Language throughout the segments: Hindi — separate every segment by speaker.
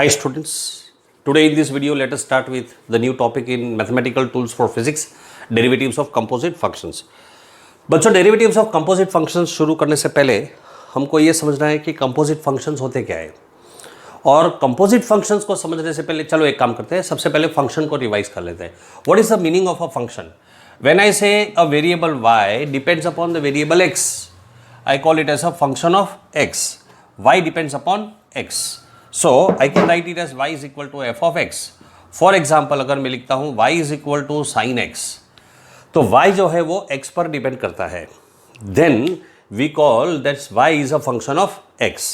Speaker 1: Hi students, today in this video let us start with the new topic in mathematical tools for physics, derivatives of composite functions. बच्चों derivatives of composite functions शुरू करने से पहले हमको ये समझना है कि composite functions होते क्या है और composite functions को समझने से पहले चलो एक काम करते हैं, सबसे पहले function को रिवाइज कर लेते हैं. What is the meaning of a function? When I say a variable y depends upon the variable x, I call it as a function of x. Y depends upon x. So I can write it as y is equal to f of x. For example, अगर मैं लिखता हूँ y is equal to sin x, तो y जो है वो x पर डिपेंड करता है. Then we call that y is a function of x.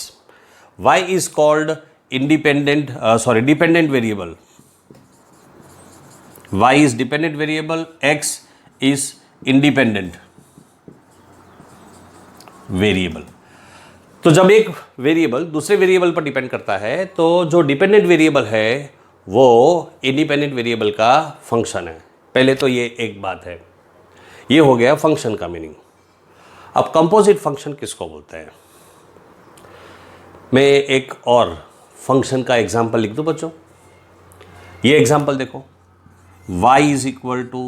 Speaker 1: Y is called dependent variable. Y is dependent variable, x is independent variable. तो जब एक वेरिएबल दूसरे वेरिएबल पर डिपेंड करता है तो जो डिपेंडेंट वेरिएबल है वो इंडिपेंडेंट वेरिएबल का फंक्शन है. पहले तो ये एक बात है, ये हो गया फंक्शन का मीनिंग. अब कंपोजिट फंक्शन किसको बोलते हैं? मैं एक और फंक्शन का एग्जांपल लिख दूं बच्चों. ये एग्जांपल देखो, y is equal to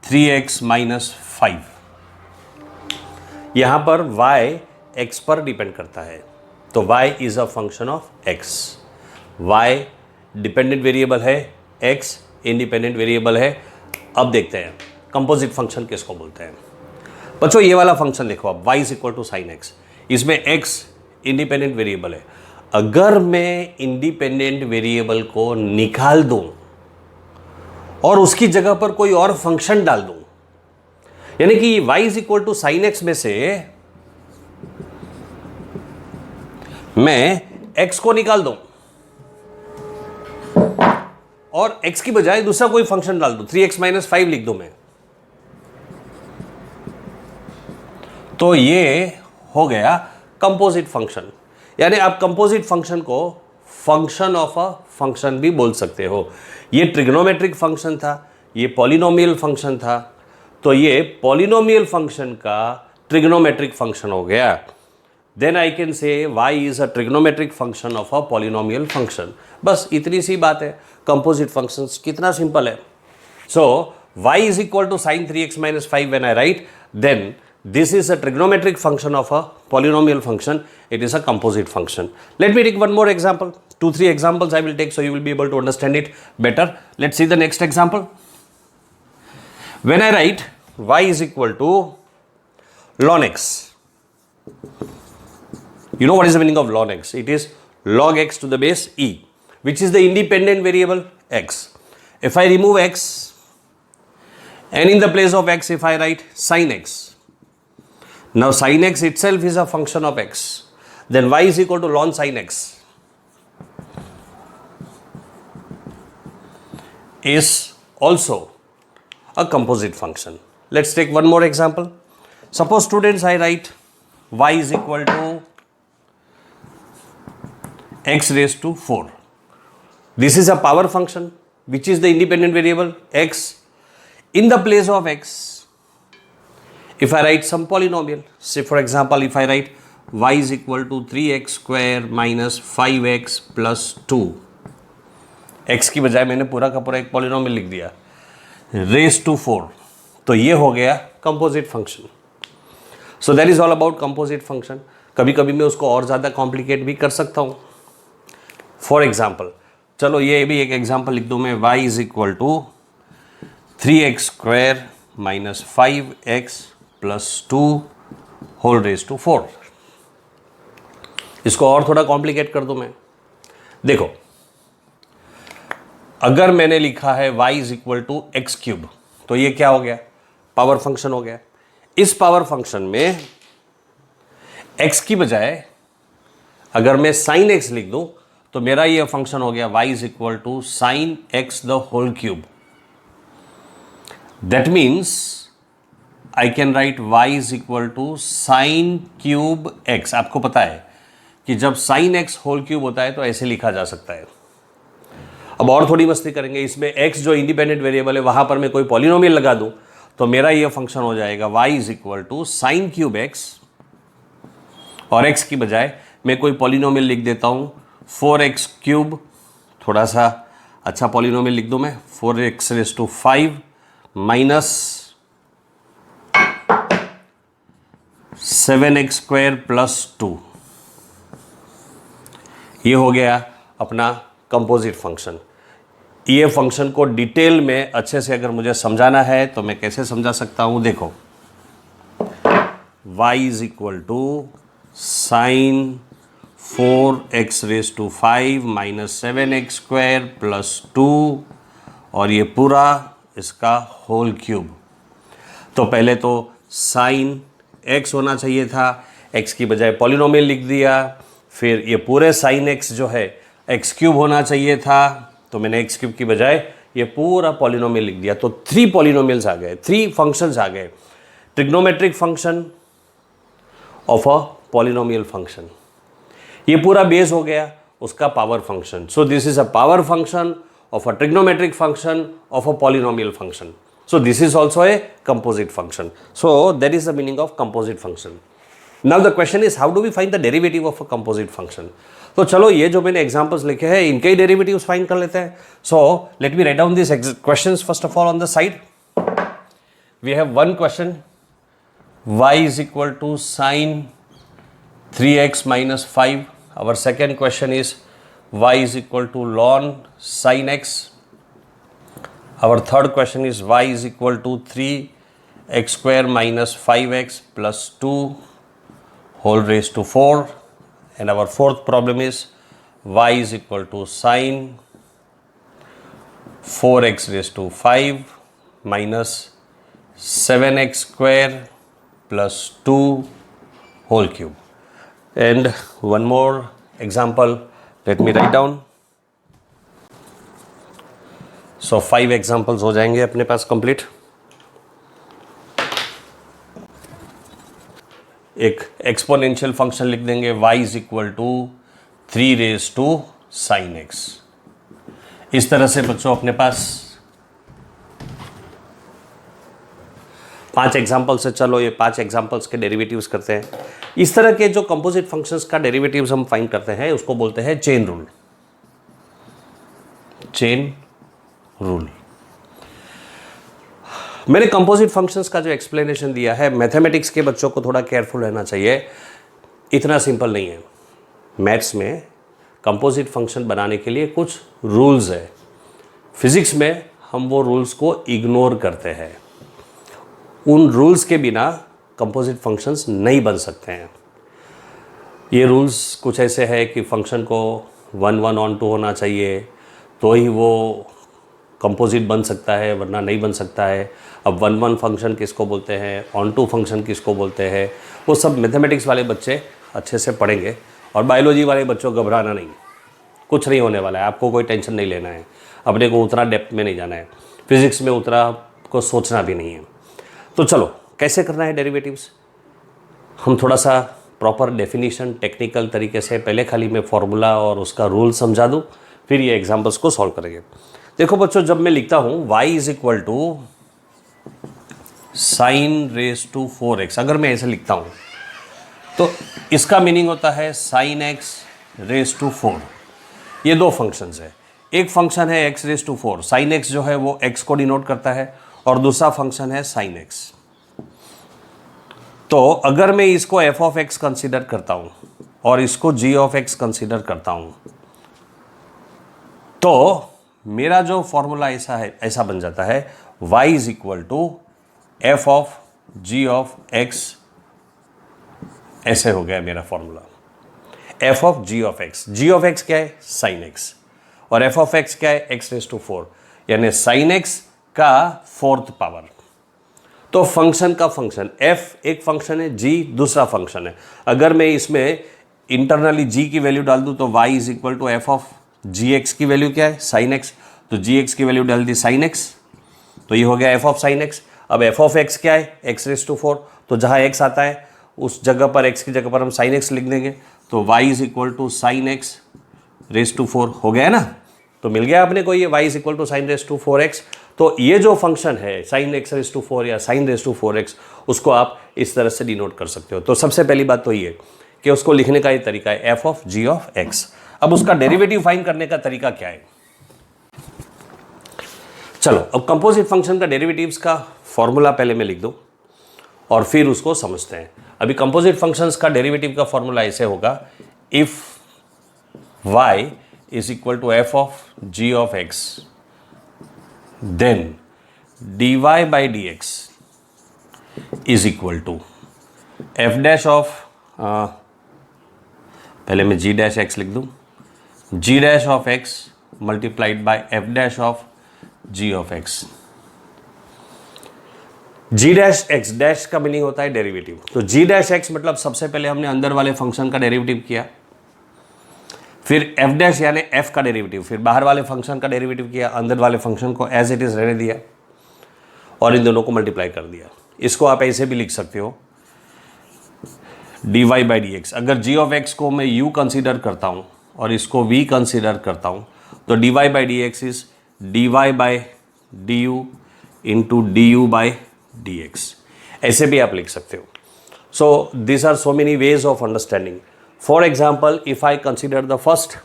Speaker 1: 3x minus 5. यहां पर y x पर डिपेंड करता है तो y is a function of x. y dependent variable है, x इंडिपेंडेंट वेरिएबल है. अब देखते हैं कंपोजिट फंक्शन किसको बोलते हैं. बच्चों ये वाला फंक्शन देखो अब, y is equal to sine x. इसमें x इंडिपेंडेंट वेरिएबल है. अगर मैं इंडिपेंडेंट वेरिएबल को निकाल दूं और उसकी जगह पर कोई और फंक्शन डाल दूं, यानी कि y is equal to sine X में से मैं x को निकाल दूं और x की बजाय दूसरा कोई फंक्शन डाल दूं, 3x माइनस 5 लिख दूं मैं, तो ये हो गया कंपोजिट फंक्शन. यानी आप कंपोजिट फंक्शन को फंक्शन ऑफ अ फंक्शन भी बोल सकते हो. ये ट्रिग्नोमेट्रिक फंक्शन था, ये पॉलिनोमियल फंक्शन था, तो ये पॉलिनोमियल फंक्शन का ट्रिग्नोमेट्रिक फंक्शन हो गया. Then I can say y is a trigonometric function of a polynomial function. बस इतनी सी बात है. कंपोजिट फंक्शंस कितना सिंपल है. So y is equal to sine 3x minus 5 when I write, then this is a trigonometric function of a polynomial function. It is a composite function. Let me take one more example. 2-3 examples I will take so you will be able to understand it better. Let's see the next example. When I write y is equal to ln x, you know what is the meaning of ln x? It is log x to the base e, which is the independent variable x. If I remove x and in the place of x if I write sin x, now sin x itself is a function of x, then y is equal to ln sin x is also a composite function. Let's take one more example. Suppose students I write y is equal to x raised to 4. This is a power function which is the independent variable x. In the place of x, if I write some polynomial, say for example if I write y is equal to 3x square minus 5x plus 2, x की बजाय मैंने पूरा का पूरा एक पॉलिनोमियल लिख दिया, raised to 4, तो ये हो गया composite function. So that is all about composite function. कभी कभी मैं उसको और ज़्यादा कॉम्प्लिकेट भी कर सकता हूँ. फॉर एग्जाम्पल चलो ये भी एक एग्जाम्पल लिख दूँ मैं, y is equal to 3x square minus 5x plus 2 whole raise to 4. इसको और थोड़ा कॉम्प्लिकेट कर दूं मैं. देखो अगर मैंने लिखा है y is equal to x cube, तो ये क्या हो गया? पावर फंक्शन हो गया. इस पावर फंक्शन में x की बजाय अगर मैं साइन x लिख दूं तो मेरा ये फंक्शन हो गया y is equal to sine x the whole cube. That means I can write y is equal to sin cube x. आपको पता है कि जब sin x होल क्यूब होता है तो ऐसे लिखा जा सकता है. अब और थोड़ी मस्ती करेंगे, इसमें x जो इंडिपेंडेंट वेरिएबल है वहां पर मैं कोई पॉलिनोमियल लगा दूं तो मेरा ये फंक्शन हो जाएगा y is equal to sine cube x और x की बजाय मैं कोई पॉलिनोमियल लिख देता हूँ 4x³ थोड़ा सा अच्छा पॉलिनोमियल लिख दूँ मैं 4x⁵ माइनस 7x² + 2। ये हो गया अपना कंपोजिट फंक्शन। ये फंक्शन को डिटेल में अच्छे से अगर मुझे समझाना है तो मैं कैसे समझा सकता हूँ, देखो y = sin 4x⁵ minus 7x² + 2 और ये पूरा इसका होल क्यूब। तो पहले तो साइन x होना चाहिए था, x की बजाय पॉलिनोमियल लिख दिया। फिर ये पूरे साइन x जो है x³ होना चाहिए था, तो मैंने x³ की बजाय ये पूरा पॉलिनोमियल लिख दिया। तो 3 पॉलिनोमियल्स आ गए, 3 फंक्शंस आ गए। Trigonometric function of a polynomial function, ये पूरा बेस हो गया उसका power function. So this is a power function of a trigonometric function of a polynomial function. So this is also a composite function. So that is the meaning of composite function. Now the question is how do we find the derivative of a composite function? तो चलो ये जो मैंने examples लिखे हैं इनके ही derivatives find कर लेते हैं. So let me write down these questions first of all on the side. We have one question, y = sin 3x - 5. Our second question is y = ln sin x. Our third question is y = 3x² - 5x + 2 whole raised to 4. And our fourth problem is y = sin 4x⁵ minus 7x² + 2 whole cube. And one more example, let me write down. So 5 examples हो जाएंगे अपने पास कंप्लीट। एक एक्सपोनेंशियल फंक्शन लिख देंगे y = 3 sin x। इस तरह से बच्चों अपने पास 5 एग्जाम्पल्स है। चलो ये 5 एग्जाम्पल्स के डेरिवेटिव्स करते हैं। इस तरह के जो कंपोजिट फंक्शंस का डेरिवेटिव्स हम फाइंड करते हैं उसको बोलते हैं चेन रूल। Chain rule. मैंने कंपोजिट फंक्शंस का जो एक्सप्लेनेशन दिया है, मैथमेटिक्स के बच्चों को थोड़ा केयरफुल रहना चाहिए, इतना सिंपल नहीं है। मैथ्स में कंपोजिट फंक्शन बनाने के लिए कुछ रूल्स है। फिजिक्स में हम वो रूल्स को इग्नोर करते हैं। उन रूल्स के बिना कंपोजिट फंक्शंस नहीं बन सकते हैं। ये रूल्स कुछ ऐसे हैं कि फंक्शन को 1 1 on 2 होना चाहिए तो ही वो कंपोजिट बन सकता है, वरना नहीं बन सकता है। अब 1 1 फंक्शन किसको बोलते हैं, ऑन 2 फंक्शन किसको बोलते हैं, वो सब मैथमेटिक्स वाले बच्चे अच्छे से पढ़ेंगे। और बायोलॉजी वाले बच्चों घबराना नहीं, कुछ नहीं होने वाला है, आपको कोई टेंशन नहीं लेना है, अपने को उतना डेप्थ में नहीं जाना है, फिजिक्स में उतना को सोचना भी नहीं है। तो चलो कैसे करना है डेरिवेटिव्स, हम थोड़ा सा प्रॉपर डेफिनीशन टेक्निकल तरीके से, पहले खाली मैं फॉर्मूला और उसका रूल समझा दूँ, फिर ये एग्जाम्पल्स को सॉल्व करेंगे। देखो बच्चों, जब मैं लिखता हूँ y = sin 4x, अगर मैं ऐसे लिखता हूँ तो इसका मीनिंग होता है sin x⁴। ये दो फंक्शंस है, एक फंक्शन है x⁴, sin x जो है वो x को डिनोट करता है, और दूसरा फंक्शन है sin x। तो अगर मैं इसको f(x) कंसीडर करता हूँ और इसको g(x) कंसीडर करता हूँ तो मेरा जो फॉर्मूला ऐसा है, ऐसा बन जाता है y = f(g)(x), ऐसे हो गया मेरा फॉर्मूला f(g)(x). g(x) क्या है, sin x, और f(x) क्या है, x⁴, यानी sin x का 4th पावर। तो फंक्शन का फंक्शन f एक फंक्शन है, g दूसरा फंक्शन है। अगर मैं इसमें इंटरनली g की वैल्यू डाल दूं तो y = f(gx) की वैल्यू क्या है, sin x, तो gx की वैल्यू डाल दी sin x, तो ये हो गया f(sin x). अब f(x) क्या है, x⁴, तो जहाँ x आता है उस जगह पर, x की जगह पर हम sin x लिख देंगे, तो y = sin x⁴ हो गया ना। तो मिल गया आपने को ये y = sin 4x। तो ये जो फंक्शन है sin x⁴ या sin 4x, उसको आप इस तरह से डिनोट कर सकते हो। तो सबसे पहली बात तो ये कि उसको लिखने का ये तरीका है f of g of x. अब उसका डेरिवेटिव फाइंड करने का तरीका क्या है? चलो अब कंपोजिट फंक्शन का डेरिवेटिव्स का फॉर्मूला पहले मैं लिख दूं और फिर उसको समझते हैं। अभी कंपोजिट फंक्शंस का डेरिवेटिव का फॉर्मूला ऐसे होगा, if y is equal to f of g of x then dy by d x is equal to f dash of, पहले मैं जी डैश एक्स लिख दूं, g dash of x multiplied by f dash of g of x. G dash x, dash का मीनिंग होता है डेरिवेटिव, तो जी डैश एक्स मतलब सबसे पहले हमने अंदर वाले फंक्शन का डेरिवेटिव किया, फिर एफ डैश यानी एफ का डेरिवेटिव, फिर बाहर वाले फंक्शन का डेरिवेटिव किया, अंदर वाले फंक्शन को एज इट इज रहने दिया और इन दोनों को मल्टीप्लाई कर दिया। इसको आप ऐसे भी लिख सकते हो dy बाई डी एक्स। अगर g ऑफ x को मैं u कंसीडर करता हूँ और इसको v कंसीडर करता हूँ तो dy by d x is dy by d u into d u by d x, ऐसे भी आप लिख सकते हो। So this are so many ways of understanding. For example, if I consider the first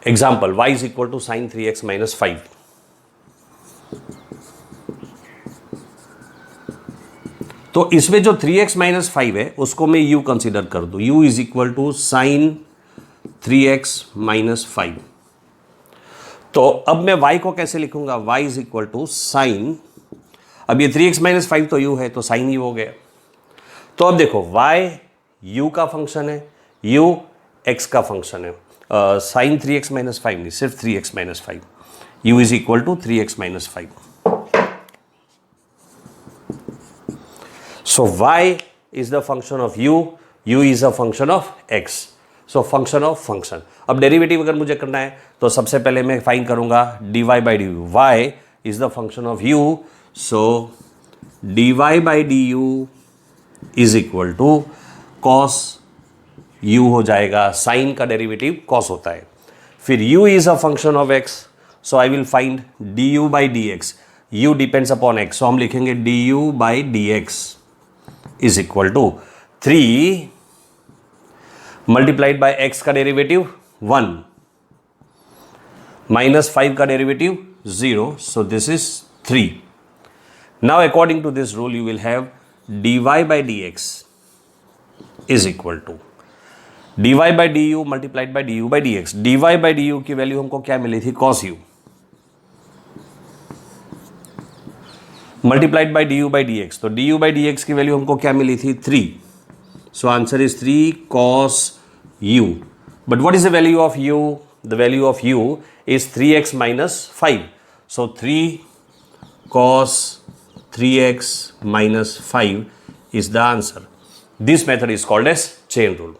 Speaker 1: example y is equal to sine 3x minus 5, तो इसमें जो 3x माइनस 5 है उसको मैं u कंसीडर कर दूं, u is equal to sine 3x minus 5। तो अब मैं y को कैसे लिखूंगा, y is equal to sine, अब ये 3x माइनस 5 तो u है तो साइन u हो गया। तो अब देखो y u का फंक्शन है, u x का फंक्शन है, साइन 3x माइनस 5 नहीं, सिर्फ 3x minus 5, u is equal to 3x minus 5। So y is the function of u is a function of x. So function of function. अब डेरिवेटिव अगर मुझे करना है तो सबसे पहले मैं फाइंड करूंगा dy by du. y is the function of u. So dy by du is equal to cos u हो जाएगा, साइन का डेरिवेटिव cos होता है। फिर u is a function of x. So I will find du by dx. u depends upon x. So हम लिखेंगे du by dx is equal to 3 multiplied by x का डेरिवेटिव 1 माइनस 5 का derivative 0, so this is 3. Now according to this rule you will have dy by dx is equal to dy by du multiplied by du by dx. dy by du की वैल्यू हमको क्या मिली थी, cos u, multiplied by d u by d x, तो d u by d x की वैल्यू हमको क्या मिली थी 3, so answer is 3 cos u. But what is the value of u, the value of u is 3x minus 5, so 3 cos 3x minus 5 is the answer. This method is called as chain rule.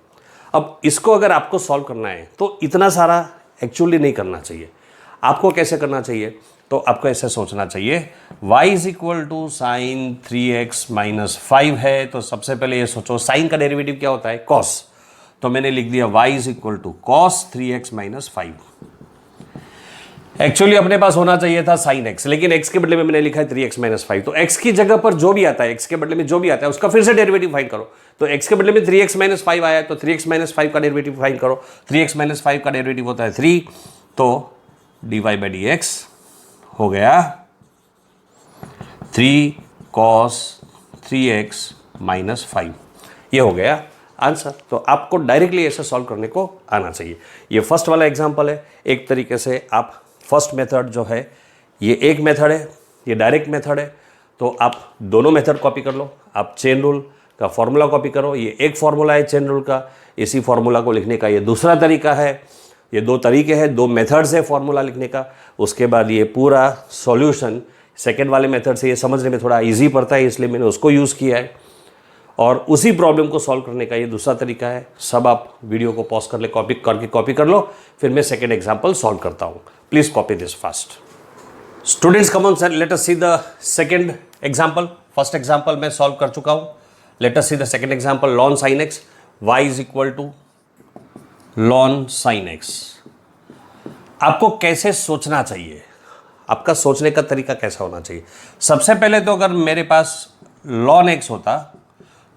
Speaker 1: अब इसको अगर आपको सॉल्व करना है तो इतना सारा एक्चुअली नहीं करना चाहिए। आपको कैसे करना चाहिए, तो आपको ऐसे सोचना चाहिए y is equal to sine 3x minus 5 है, तो सबसे पहले ये सोचो साइन का डेरिवेटिव क्या होता है, cos, तो मैंने लिख दिया y is equal to cos 3x minus 5। Actually अपने पास होना चाहिए था साइन x, लेकिन x के बदले में मैंने लिखा है 3x माइनस 5, तो x की जगह पर जो भी आता है, x के बदले में जो भी आता है उसका फिर से डेरिवेटिव फाइंड करो। तो x के बदले में 3x माइनस 5 आया है तो 3x माइनस 5 का डेरिवेटिव फाइंड करो, 3x माइनस 5 का डेरिवेटिव होता है 3, तो dy बाई डी एक्स हो गया 3 cos 3x माइनस 5, ये हो गया आंसर। तो आपको डायरेक्टली ऐसे सॉल्व करने को आना चाहिए। ये फर्स्ट वाला एग्जांपल है। एक तरीके से आप फर्स्ट मेथड जो है ये एक मेथड है, ये डायरेक्ट मेथड है, तो आप दोनों मेथड कॉपी कर लो। आप चेन रूल का फॉर्मूला कॉपी करो, ये एक फॉर्मूला है चेन रूल का, इसी फॉर्मूला को लिखने का ये दूसरा तरीका है। ये दो तरीके हैं, दो मेथड्स है फॉर्मूला लिखने का। उसके बाद ये पूरा सॉल्यूशन सेकेंड वाले मेथड से ये समझने में थोड़ा इजी पड़ता है, इसलिए मैंने उसको यूज़ किया है। और उसी प्रॉब्लम को सॉल्व करने का ये दूसरा तरीका है। सब आप वीडियो को पॉज कर ले, कॉपी कर लो, फिर मैं सेकेंड एग्जाम्पल सॉल्व करता हूँ। Please copy this fast. Students come on sir, let us see the second example. First example मैं सॉल्व कर चुका हूँ। Let us see the second example, ln sin x, y is equal to ln sin x। आपको कैसे सोचना चाहिए, आपका सोचने का तरीका कैसा होना चाहिए। सबसे पहले तो अगर मेरे पास ln x होता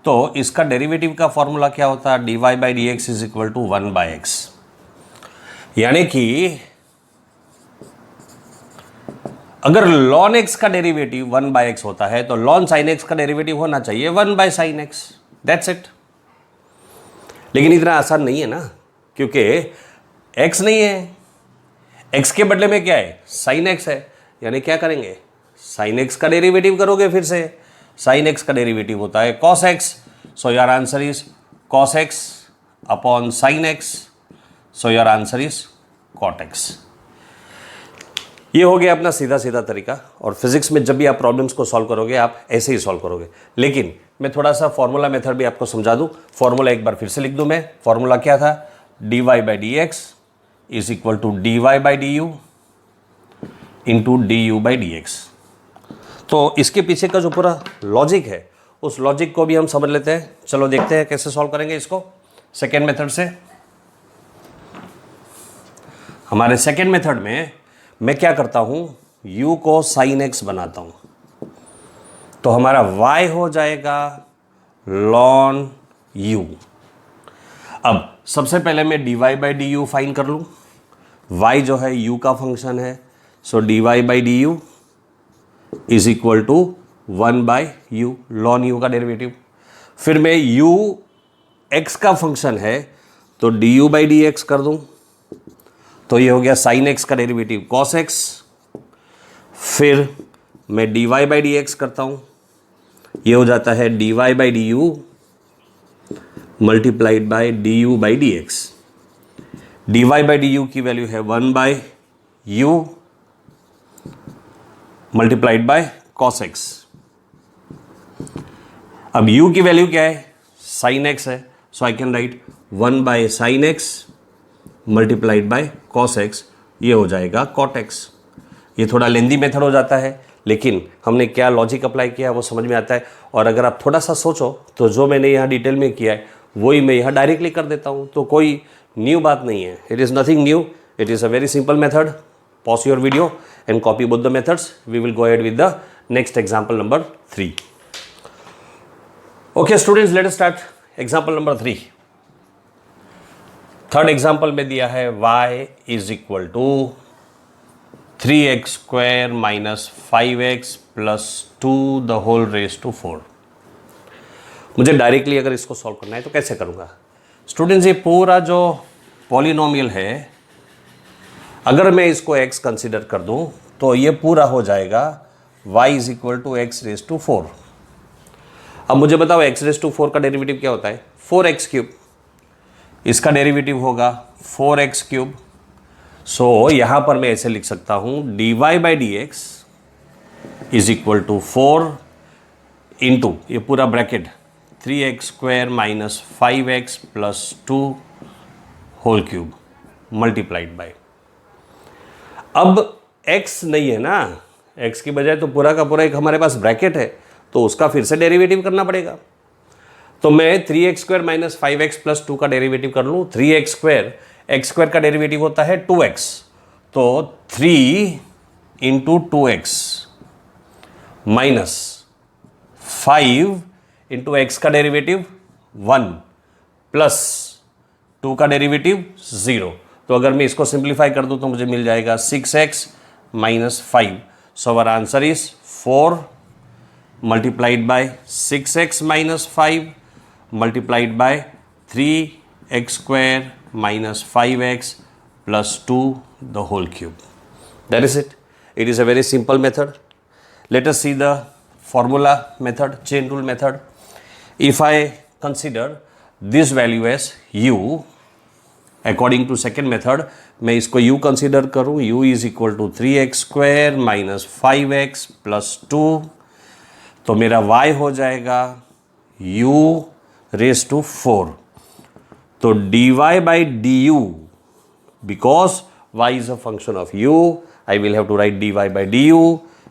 Speaker 1: तो इसका डेरिवेटिव का फॉर्मूला क्या होता है, dy by d x is equal to 1 by x. यानी कि अगर ln x का डेरिवेटिव 1 बाई एक्स होता है तो ln sin x का डेरिवेटिव होना चाहिए 1 by sine x, that's it. लेकिन इतना आसान नहीं है ना, क्योंकि x नहीं है, x के बदले में क्या है, साइन x है। यानी क्या करेंगे, साइन x का डेरिवेटिव करोगे फिर से। साइन x का डेरिवेटिव होता है cos x, so your answer is cos x upon sine x, so your answer is cot x। ये हो गया अपना सीधा सीधा तरीका। और फिजिक्स में जब भी आप प्रॉब्लम्स को सॉल्व करोगे आप ऐसे ही सॉल्व करोगे। लेकिन मैं थोड़ा सा फॉर्मूला मेथड भी आपको समझा दूं। फॉर्मूला एक बार फिर से लिख दूं मैं। फॉर्मूला क्या था, dy by d x is equal to dy by d u into d u by d x. तो इसके पीछे का जो पूरा लॉजिक है उस लॉजिक को भी हम समझ लेते हैं। चलो देखते हैं कैसे सॉल्व करेंगे इसको सेकेंड मेथड से। हमारे सेकेंड मेथड में मैं क्या करता हूं, u को साइन x बनाता हूं, तो हमारा y हो जाएगा ln u। अब सबसे पहले मैं dy by d u find कर लूं। y जो है u का फंक्शन है, सो dy by d u is equal to 1 by u, ln u का डेरिवेटिव। फिर मैं u x का फंक्शन है तो du बाई डी एक्स कर दूं, तो ये हो गया साइन x का डेरिवेटिव cos x। फिर मैं dy बाई डी एक्स करता हूँ, ये हो जाता है dy by d u multiplied by d u by d x. dy by d u की वैल्यू है 1 by u multiplied by cos x। अब u की वैल्यू क्या है, साइन x है, so I can write 1 by sine x multiplied by cos x, ये हो जाएगा cot x। ये थोड़ा लेंदी मेथड हो जाता है, लेकिन हमने क्या लॉजिक अप्लाई किया वो समझ में आता है। और अगर आप थोड़ा सा सोचो तो जो मैंने यहाँ डिटेल में किया है वही मैं यहाँ डायरेक्टली कर देता हूँ, तो कोई न्यू बात नहीं है। It is nothing new, it is a very simple method. Pause your video and copy both the methods. We will go ahead with the next example number 3। Okay students, let us start example number 3। Third example में दिया है y is equal to 3x square minus 5x plus 2 the whole raise to 4। मुझे डायरेक्टली अगर इसको सॉल्व करना है तो कैसे करूँगा स्टूडेंट्स, ये पूरा जो पॉलिनोमियल है अगर मैं इसको x कंसिडर कर दूं तो ये पूरा हो जाएगा y is equal to x raise to 4। अब मुझे बताओ x रेज टू 4 का डेरिवेटिव क्या होता है, 4x क्यूब। इसका डेरिवेटिव होगा 4x क्यूब। सो यहां पर मैं ऐसे लिख सकता हूं dy by d x is equal to 4 into ये पूरा bracket 3x square minus 5x plus 2 whole cube multiplied by. अब x नहीं है ना, x की बजाय तो पूरा का पूरा एक हमारे पास ब्रैकेट है, तो उसका फिर से डेरिवेटिव करना पड़ेगा। तो मैं 3x square minus 5x plus 2 का डेरिवेटिव कर लूँ। 3x स्क्वायर, एक्स स्क्वायर का डेरिवेटिव होता है 2x, तो 3 into 2x minus 5 into x का डेरिवेटिव 1 प्लस 2 का डेरिवेटिव 0। तो अगर मैं इसको सिंप्लीफाई कर दूं तो मुझे मिल जाएगा 6x minus 5। So our answer is 4 multiplied by 6x minus 5 multiplied by 3x square minus 5x plus 2 the whole cube. That is it. It is a very simple method. Let us see the formula method, chain rule method. If I consider this value as u, according to second method, मैं इसको u consider करूँ, u is equal to 3x square minus 5x plus 2, तो मेरा y हो जाएगा u raised to 4. तो dy by du, because y is a function of u, I will have to write dy by du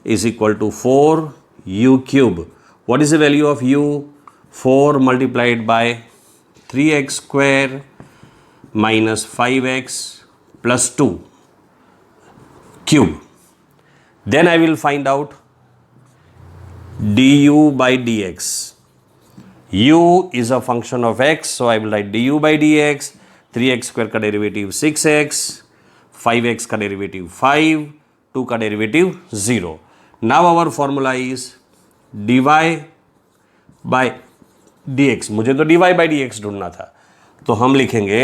Speaker 1: is equal to 4u cube. What is the value of u? 4 multiplied by 3x square minus 5x plus 2 cube. Then I will find out du by dx. u is a function of x, so I will write du by dx, 3x square का डेरिवेटिव 6x, 5x का डेरिवेटिव 5, 2 का derivative 0. Now our formula is dy by dx. मुझे तो dy by dx ढूंढना था, तो हम लिखेंगे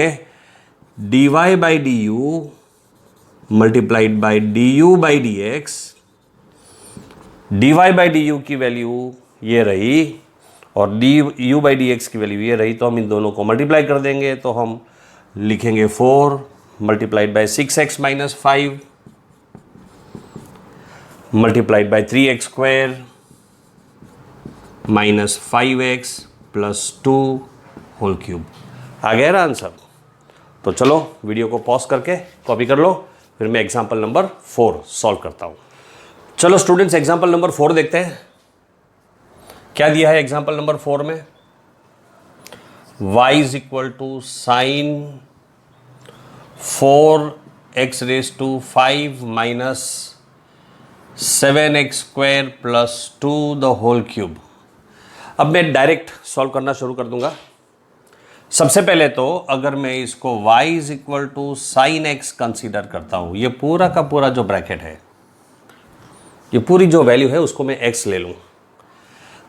Speaker 1: dy by du multiplied by du by dx. dy by du की वैल्यू ये रही और du by dx की वैल्यू ये रही, तो हम इन दोनों को मल्टीप्लाई कर देंगे, तो हम लिखेंगे 4 multiplied by 6x minus 5 multiplied by 3x square minus 5x plus 2 whole cube. आ गया ना आंसर? तो चलो वीडियो को पॉज करके कॉपी कर लो, फिर मैं एग्जाम्पल नंबर 4 सॉल्व करता हूँ. चलो स्टूडेंट्स, एग्जाम्पल नंबर 4 देखते हैं. क्या दिया है एग्जाम्पल नंबर 4 में? y is equal to sine 4x raise to 5 minus 7x square plus 2 the whole cube. अब मैं डायरेक्ट सॉल्व करना शुरू कर दूंगा. सबसे पहले तो अगर मैं इसको y is equal to sine x consider करता हूं, ये पूरा का पूरा जो ब्रैकेट है, ये पूरी जो वैल्यू है उसको मैं x ले लूं,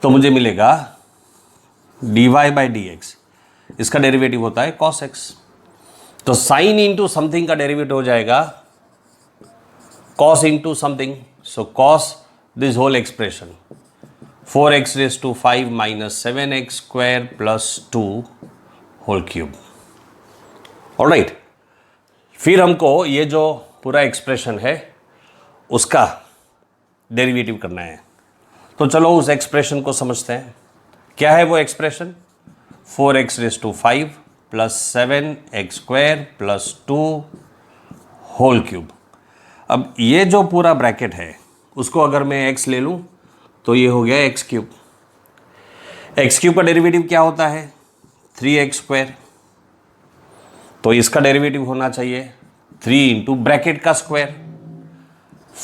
Speaker 1: तो मुझे मिलेगा dy बाई डी एक्स. इसका डेरिवेटिव होता है cos x. तो साइन इंटू समथिंग का डेरिवेटिव हो जाएगा cos into something. So cos this whole expression 4x raise to 5 minus 7x square plus 2 whole cube. Alright, फिर हमको ये जो पूरा एक्सप्रेशन है उसका डेरिवेटिव करना है. तो चलो उस एक्सप्रेशन को समझते हैं. क्या है वो expression? 4x raise to 5 plus 7x square plus 2 whole cube. अब ये जो पूरा ब्रैकेट है उसको अगर मैं x ले लूं तो ये हो गया x क्यूब. x क्यूब का डेरिवेटिव क्या होता है? 3x square. तो इसका डेरिवेटिव होना चाहिए 3 इंटू ब्रैकेट का square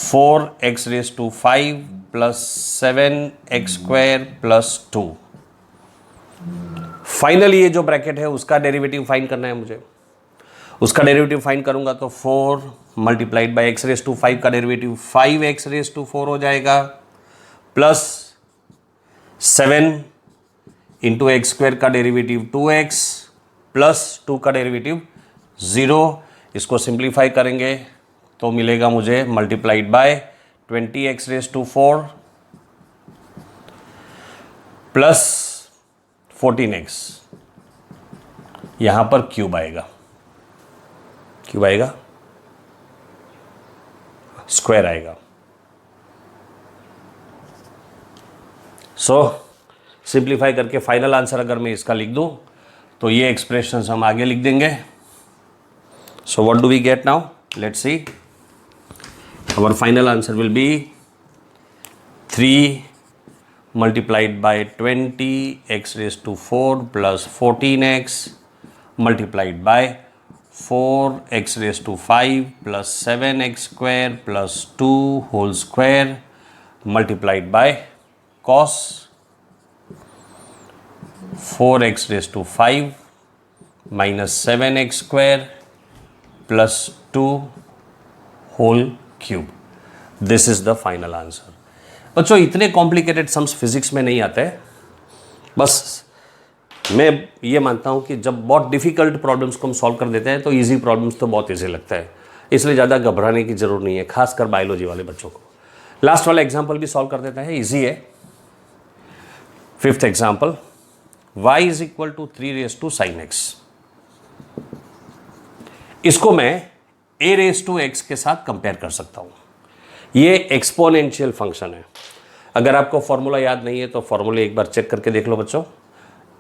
Speaker 1: 4x raise to 5 plus 7x square plus 2. Finally ये जो ब्रैकेट है उसका डेरिवेटिव फाइंड करना है मुझे. उसका डेरिवेटिव फाइंड करूंगा तो 4 multiplied by x raise to 5 का डेरिवेटिव 5x रेज टू 4 हो जाएगा प्लस 7 इंटू एक्स स्क्वायर का डेरिवेटिव 2x प्लस 2 का डेरिवेटिव 0. इसको सिंप्लीफाई करेंगे तो मिलेगा मुझे multiplied by 20x raise to 4 plus 14x. यहां पर क्यूब आएगा, क्यूब आएगा, स्क्वायर आएगा. सो सिंप्लीफाई करके फाइनल आंसर अगर मैं इसका लिख दूं तो ये एक्सप्रेशंस हम आगे लिख देंगे. So what do we get now? Let's see. Our final answer will be 3 multiplied by 20x raised to 4 plus 14x multiplied by 4x raised to 5 plus 7x square plus 2 whole square multiplied by cos 4x raised to 5 minus 7x square plus 2 whole cube. This is the final answer. बच्चों, इतने कॉम्प्लिकेटेड सम्स फिजिक्स में नहीं आते. बस मैं ये मानता हूँ कि जब बहुत डिफिकल्ट प्रॉब्लम्स को हम सॉल्व कर देते हैं तो इजी प्रॉब्लम्स तो बहुत इजी लगता है, इसलिए ज़्यादा घबराने की जरूरत नहीं है, खासकर बायोलॉजी वाले बच्चों को. लास्ट वाला एग्जाम्पल भी सॉल्व कर देते हैं, ईजी है. 5th example, y is equal to 3 raise to sine x. इसको मैं a रेज टू एक्स के साथ कंपेयर कर सकता हूं. ये एक्सपोनेंशियल फंक्शन है. अगर आपको फॉर्मूला याद नहीं है तो फॉर्मूले एक बार चेक करके देख लो बच्चों.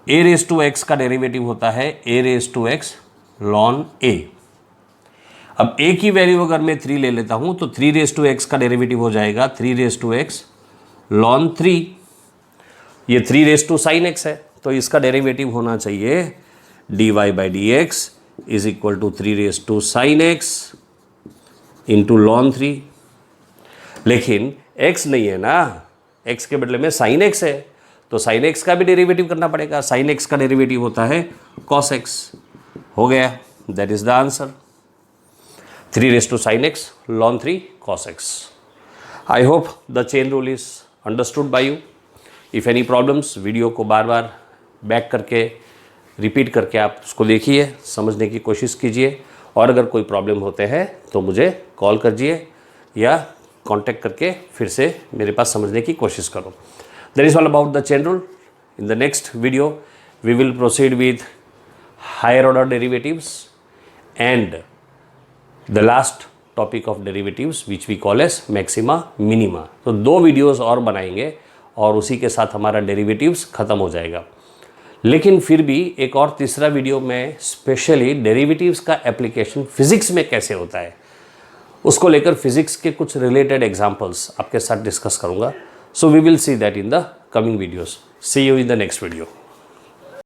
Speaker 1: a रेज टू एक्स का डेरिवेटिव होता है a raise to x ln a. अब a की वैल्यू अगर मैं 3 ले लेता हूं तो 3 रेज टू एक्स का डेरिवेटिव हो जाएगा 3 रेज टू एक्स ln 3. ये 3 रेज टू साइन एक्स है तो इसका डेरिवेटिव होना चाहिए dy by d x is equal to 3 raise to sine x into ln 3. लेकिन x नहीं है ना, x के बदले में साइन x है, तो साइन एक्स का भी डेरिवेटिव करना पड़ेगा। साइन एक्स का डेरिवेटिव होता है कॉस एक्स। हो गया, that is the answer. 3 raised to sin x ln 3 cos x. I hope the chain rule is understood by you. If any problems, video को बार बार बैक करके रिपीट करके आप उसको देखिए, समझने की कोशिश कीजिए, और अगर कोई प्रॉब्लम होते हैं तो मुझे कॉल करिए या कांटेक्ट करके फिर से मेरे पास समझने की कोशिश करो। That is all about the chain rule. In the next video we will proceed with higher order derivatives and the last topic of derivatives which we call as maxima minima. तो 2 वीडियोस और बनाएंगे और उसी के साथ हमारा डेरिवेटिव्स ख़त्म हो जाएगा। लेकिन फिर भी एक और तीसरा वीडियो में स्पेशली डेरिवेटिव्स का एप्लीकेशन फिजिक्स में कैसे होता है उसको लेकर फिजिक्स के कुछ रिलेटेड एग्जांपल्स आपके साथ डिस्कस करूंगा। So we will see that in the coming videos. See you in the next video.